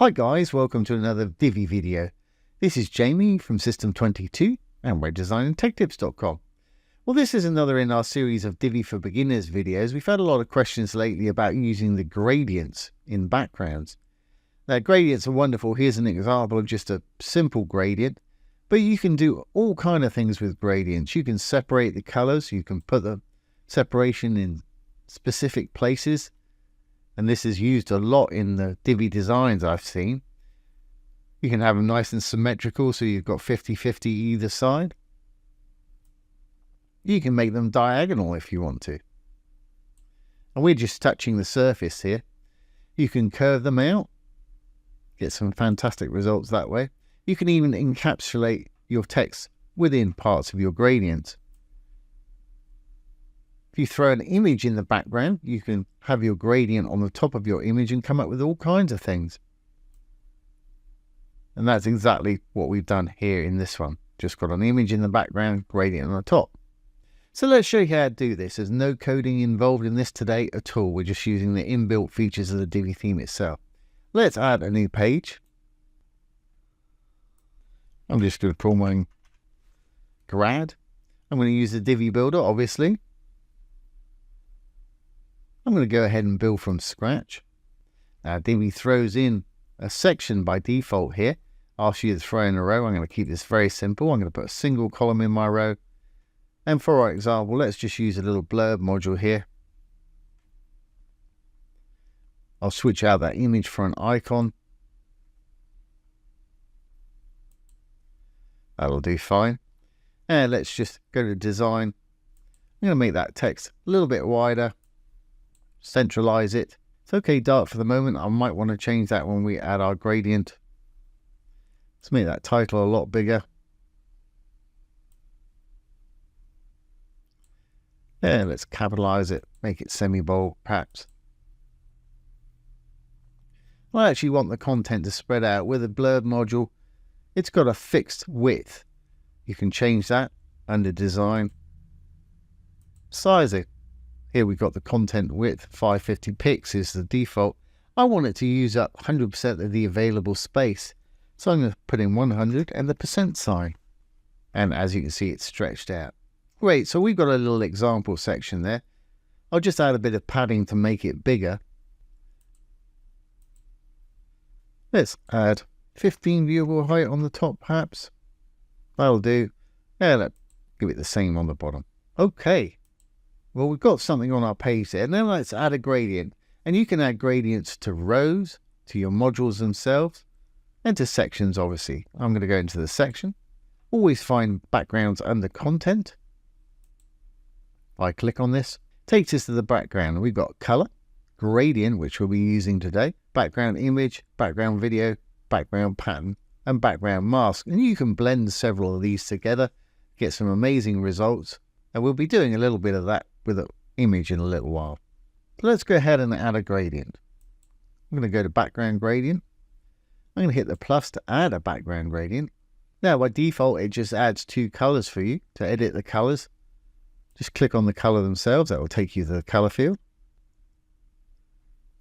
Hi guys, welcome to another Divi video. This is Jamie from System22 and webdesignandtechtips.com. Well, this is another in our series of Divi for Beginners videos. We've had a lot of questions lately about using the gradients in backgrounds. Now, gradients are wonderful. Here's an example of just a simple gradient, but you can do all kind of things with gradients. You can separate the colors, you can put the separation in specific places. And this is used a lot in the Divi designs I've seen. You can have them nice and symmetrical, so you've got 50-50 either side. You can make them diagonal if you want to. And we're just touching the surface here. You can curve them out, get some fantastic results that way. You can even encapsulate your text within parts of your gradient. If you throw an image in the background, you can have your gradient on the top of your image and come up with all kinds of things. And that's exactly what we've done here in this one. Just got an image in the background, gradient on the top. So let's show you how to do this. There's no coding involved in this today at all. We're just using the inbuilt features of the Divi theme itself. Let's add a new page. I'm just going to call mine grad. I'm going to use the Divi builder, obviously. I'm going to go ahead and build from scratch. Now, Divi throws in a section by default here. Asks you to throw in a row. I'm going to keep this very simple. I'm going to put a single column in my row. And for our example, let's just use a little blurb module here. I'll switch out that image for an icon. That'll do fine. And let's just go to design. I'm going to make that text a little bit wider. Centralize it. It's okay dark for the moment. I might want to change that when we add our gradient. Let's make that title a lot bigger. Yeah, let's capitalize it, make it semi-bold perhaps. I actually want the content to spread out. With a blurb module, it's got a fixed width. You can change that under design. Sizing. Here we've got the content width, 550 pix is the default. I want it to use up 100% of the available space. So I'm going to put in 100 and the percent sign. And as you can see, it's stretched out. Great, so we've got a little example section there. I'll just add a bit of padding to make it bigger. Let's add 15 viewable height on the top perhaps. That'll do. Yeah, let's give it the same on the bottom. Okay. Well, we've got something on our page there. Now let's add a gradient. And you can add gradients to rows, to your modules themselves, and to sections, obviously. I'm going to go into the section. Always find backgrounds under content. If I click on this, it takes us to the background. We've got color, gradient, which we'll be using today, background image, background video, background pattern, and background mask. And you can blend several of these together, get some amazing results. And we'll be doing a little bit of that with an image in a little while. So let's go ahead and add a gradient. I'm going to go to background gradient. I'm going to hit the plus to add a background gradient. Now by default, it just adds two colors for you. To edit the colors, just click on the color themselves. That will take you to the color field.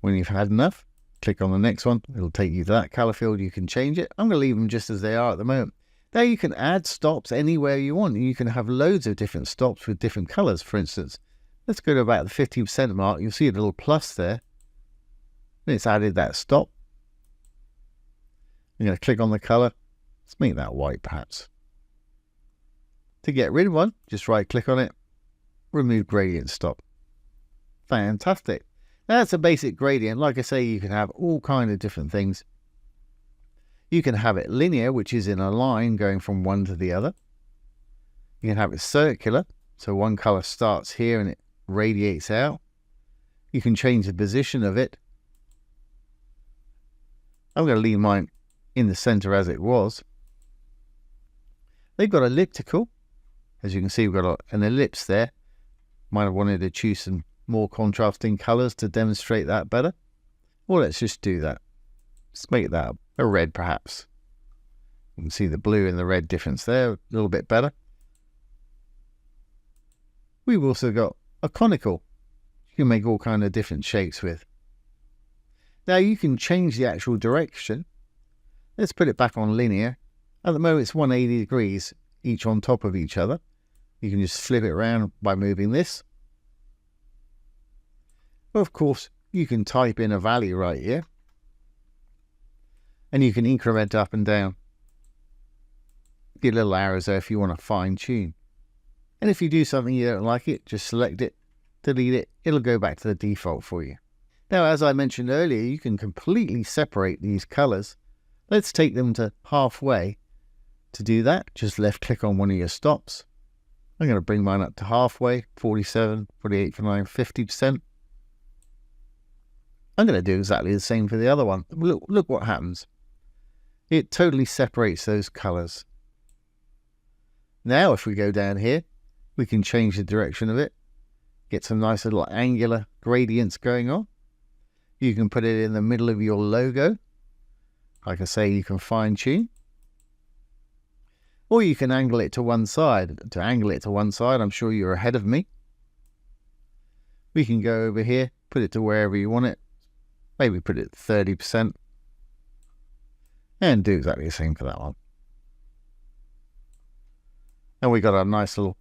When you've had enough, click on the next one. It'll take you to that color field. You can change it. I'm going to leave them just as they are at the moment. Now you can add stops anywhere you want. You can have loads of different stops with different colors, for instance. Let's go to about the 50% mark. You'll see a little plus there. And it's added that stop. I'm going to click on the color. Let's make that white perhaps. To get rid of one, just right click on it. Remove gradient stop. Fantastic. Now that's a basic gradient. Like I say, you can have all kinds of different things. You can have it linear, which is in a line going from one to the other. You can have it circular. So one color starts here and it radiates out. You can change the position of it. I'm going to leave mine in the center as it was. They've got elliptical. As you can see, we've got an ellipse there. Might have wanted to choose some more contrasting colors to demonstrate that better. Well, let's just do that. Let's make that a red perhaps. You can see the blue and the red difference there, a little bit better. We've also got a conical. You can make all kinds of different shapes with. Now you can change the actual direction Let's put it back on linear. At the moment it's 180 degrees, each on top of each other. You can just flip it around by moving this. Well, of course, you can type in a value right here. And you can increment up and down. Get little arrows there if you want to fine tune. And if you do something you don't like it, just select it, delete it. It'll go back to the default for you. Now, as I mentioned earlier, you can completely separate these colors. Let's take them to halfway. To do that, just left click on one of your stops. I'm going to bring mine up to halfway, 47, 48 for 9, 50%. I'm going to do exactly the same for the other one. Look what happens. It totally separates those colors. Now, if we go down here, we can change the direction of it. Get some nice little angular gradients going on. You can put it in the middle of your logo. Like I say, you can fine tune. Or you can angle it to one side. To angle it to one side, I'm sure you're ahead of me. We can go over here, put it to wherever you want it. Maybe put it 30%. And do exactly the same for that one. And we got a nice little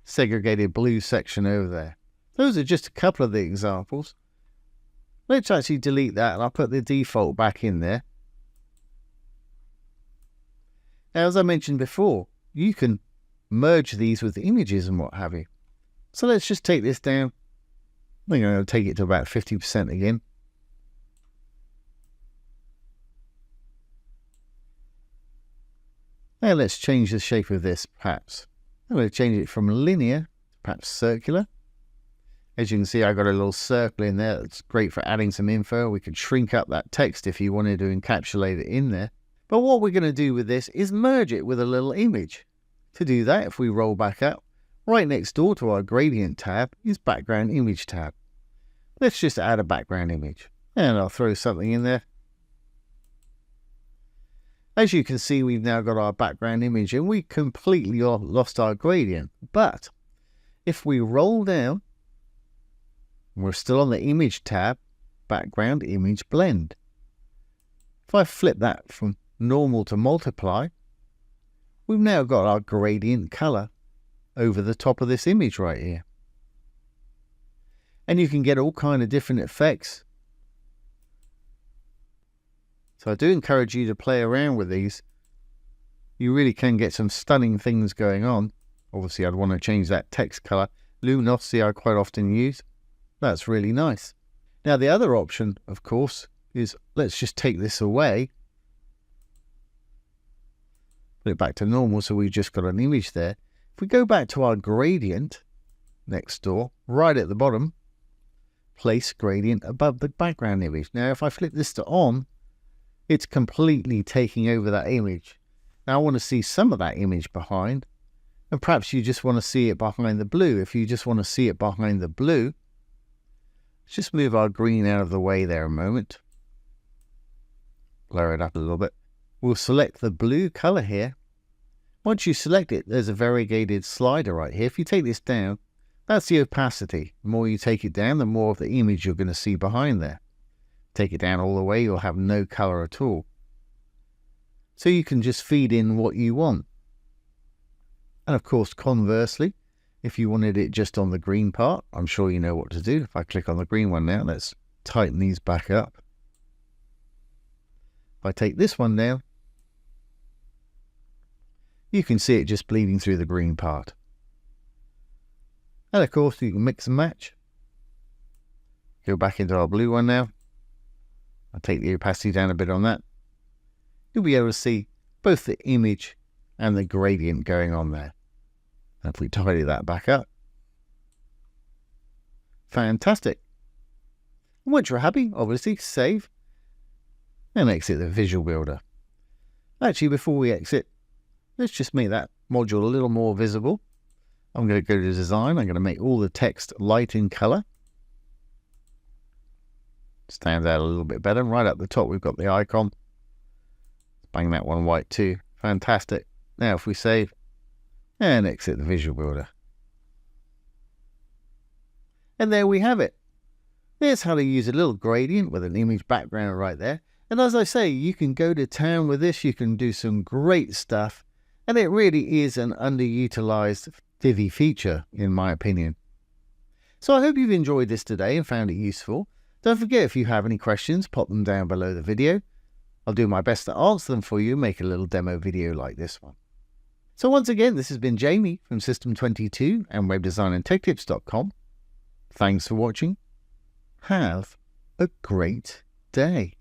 segregated blue section over there. Those are just a couple of the examples. Let's actually delete that and I'll put the default back in there. Now, as I mentioned before, you can merge these with images and what have you. So let's just take this down. I'm going to take it to about 50% again. Now let's change the shape of this, perhaps. I'm going to change it from linear to perhaps circular. As you can see, I've got a little circle in there. That's great for adding some info. We could shrink up that text if you wanted to encapsulate it in there. But what we're going to do with this is merge it with a little image. To do that, if we roll back up, right next door to our gradient tab is background image tab. Let's just add a background image. And I'll throw something in there. As you can see, we've now got our background image and we completely lost our gradient. But if we roll down, we're still on the image tab, background image blend. If I flip that from normal to multiply, we've now got our gradient color over the top of this image right here. And you can get all kind of different effects. So I do encourage you to play around with these. You really can get some stunning things going on. Obviously, I'd want to change that text color. Luminosity I quite often use. That's really nice. Now, the other option, of course, is let's just take this away. Put it back to normal so we've just got an image there. If we go back to our gradient next door, right at the bottom, place gradient above the background image. Now, if I flip this to on, it's completely taking over that image. Now I want to see some of that image behind, and perhaps you just want to see it behind the blue. If you just want to see it behind the blue, let's just move our green out of the way there a moment. Blur it up a little bit. We'll select the blue color here. Once you select it, there's a variegated slider right here. If you take this down, that's the opacity. The more you take it down, the more of the image you're going to see behind there. Take it down all the way, you'll have no color at all. So you can just feed in what you want. And of course, conversely, if you wanted it just on the green part, I'm sure you know what to do. If I click on the green one now, let's tighten these back up. If I take this one down, you can see it just bleeding through the green part. And of course, you can mix and match. Go back into our blue one now. I'll take the opacity down a bit on that. You'll be able to see both the image and the gradient going on there. And if we tidy that back up, fantastic. And once you're happy, obviously, save and exit the visual builder. Actually, before we exit, let's just make that module a little more visible. I'm going to go to design. I'm going to make all the text light in color. Stands out a little bit better. Right up the top, we've got the icon. Bang that one white too. Fantastic. Now, if we save and exit the visual builder. And there we have it. There's how to use a little gradient with an image background right there. And as I say, you can go to town with this, you can do some great stuff, and it really is an underutilized Divi feature, in my opinion. So I hope you've enjoyed this today and found it useful. Don't forget, if you have any questions, pop them down below the video. I'll do my best to answer them for you, make a little demo video like this one. So once again, this has been Jamie from System22 and webdesignandtechtips.com. Thanks for watching. Have a great day.